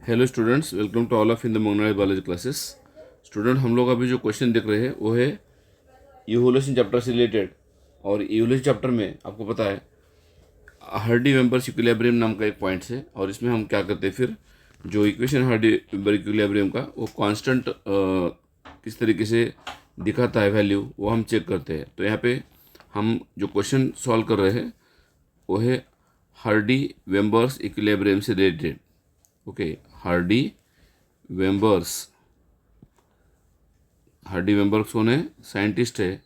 Hello students, welcome to all of in the मंगनाड़ी biology classes. Student, हम लोग अभी जो क्वेश्चन देख रहे हैं वो है इवोल्यूशन चैप्टर से रिलेटेड। और इवोल्यूशन चैप्टर में आपको पता है हार्डी वेम्बर्स इक्विलिब्रियम नाम का एक पॉइंट है। और इसमें हम क्या करते हैं, फिर जो इक्वेशन हार्डी वेम्बर इक्विलिब्रियम का वो कांस्टेंट किस तरीके से दिखाता है वैल्यू, वो हम चेक करते हैं। तो यहाँ पे हम जो क्वेश्चन सॉल्व कर रहे हैं वो है हार्डी वेम्बर्स इक्विलिब्रियम से रिलेटेड। ओके, हार्डी वेम्बर्स कौन है? साइंटिस्ट है।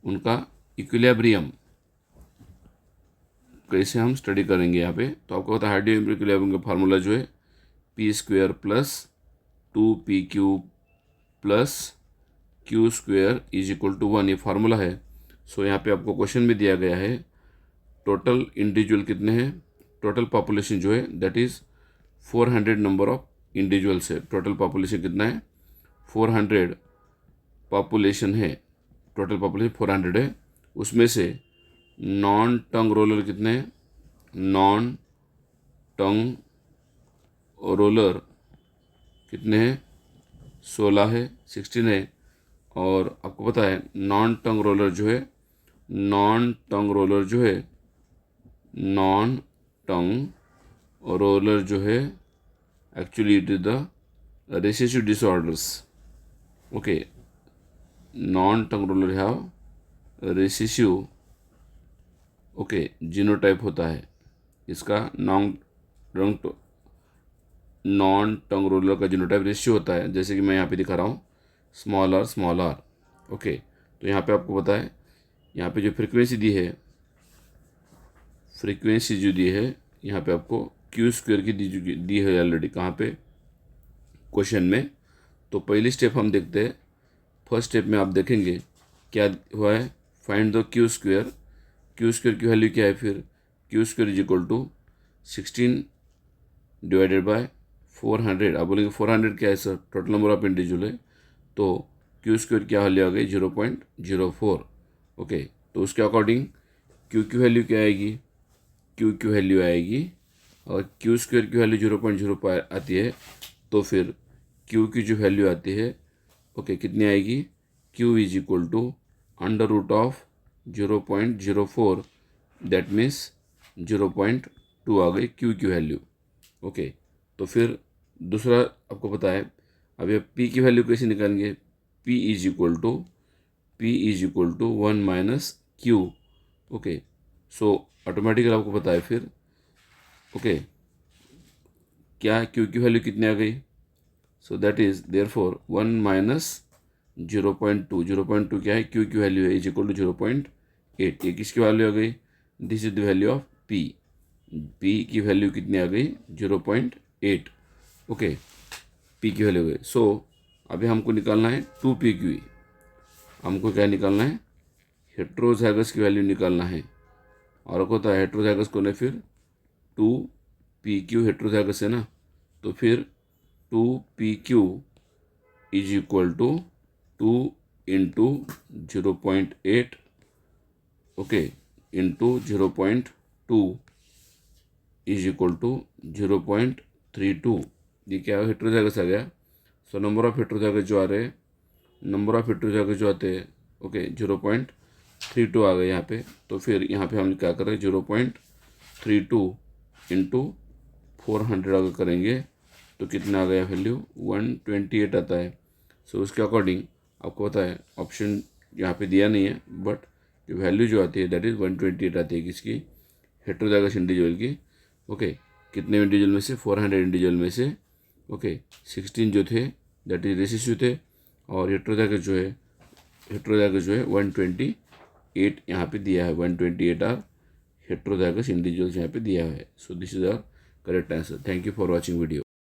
उनका इक्विलिब्रियम कैसे हम स्टडी करेंगे यहाँ पे। तो आपको पता है हार्डी वेम्बर इक्विलिब्रियम का फार्मूला जो है p² plus 2p³ plus q² is equal to 1, ये फार्मूला है। सो यहाँ पे आपको क्वेश्चन में दिया गया है टोटल इंडिविजुअल कितने हैं। टोटल पॉपुलेशन जो है that is 400 number of individuals है। टोटल पॉपुलेशन कितना है? 400 पॉपुलेशन है। टोटल पॉपुलेशन 400 है। उसमें से नॉन टंग रोलर कितने हैं? नॉन टंग रोलर कितने हैं? 16 है, 16 है। और आपको पता है नॉन टंग रोलर जो है नॉन टंग रोलर जो है actually it is the recessive disorders. Okay, non tongue roller have recessive genotype होता है इसका। नॉन टंग रोलर का जीनोटाइप रेशियो होता है, जैसे कि मैं यहाँ पे दिखा रहा हूँ स्मॉल आर। ओके, तो यहाँ पे आपको पता है यहाँ पे जो फ्रीक्वेंसी दी है यहाँ पे आपको q² की दी है ऑलरेडी। कहाँ पे? क्वेश्चन में। तो पहली स्टेप हम देखते हैं। फर्स्ट स्टेप में आप देखेंगे क्या हुआ है, फाइंड द q²। q² की वैल्यू क्या है? फिर q² is equal to 16 divided by 400। आप बोलेंगे 400 क्या है sir? Total number of individual है। तो q² क्या वैल्यू आ गई? 0.04। ओके, तो उसके अकॉर्डिंग q की वैल्यू क्या आएगी? q की वैल्यू आएगी, और q² की वैल्यू 0.05 आती है। तो फिर q की जो वैल्यू आती है कितनी आएगी? q is equal to under root of 0.04, that means 0.2 आ गई q की वैल्यू। ओके, तो फिर दूसरा आपको पता है अब ये p की वैल्यू कैसे निकालेंगे? p is equal to 1 minus q। Okay, so automatically आपको पता है फिर क्या q की वैल्यू कितनी आ गई? So that is therefore 1 minus 0.2। 0.2 क्या है? q की वैल्यू है, इज इक्वल टू 0.8। ये किसकी वैल्यू आ गई? This is the value of p। p की वैल्यू कितनी आ गई? 0.8। ओके, p की वैल्यू गई। सो अभी हमको निकालना है 2pq। हमको क्या निकालना है? हेट्रोजाइगस की वैल्यू निकालना है। और होता है हेट्रोजाइगस कौन है? फिर 2pq हेट्रोजाइगस है ना। तो फिर 2pq is equal to 2 into 0.8 into 0.2 is equal to 0.32। ये क्या है? हेट्रोजाइगस आ गया। सो नंबर ऑफ हेट्रोजाइगस जो आते हैं 0.32 आ गए यहाँ पे। तो फिर यहाँ पे हम क्या कर रहे हैं? 0.32 इंटू 400 अगर करेंगे तो कितना आ गया वैल्यू? 128 आता है। सो उसके अकॉर्डिंग आपको पता है ऑप्शन यहाँ पे दिया नहीं है, बट जो वैल्यू जो आती है दैट इज़ 128 आती है। किसकी? हेट्रोजाइगस इंडिविजुअल की। कितने इंडिविजुअल में से? 400 इंडिविजुअल में से 16 जो थे दैट इज रेसिसिव थे, और हेट्रोजाइगस जो है 128 यहाँ पे दिया है। 128 आर हेट्रोजाइगस इंडिविजुअल्स यहाँ पे दिया है। So this is our correct answer. Thank you for watching video.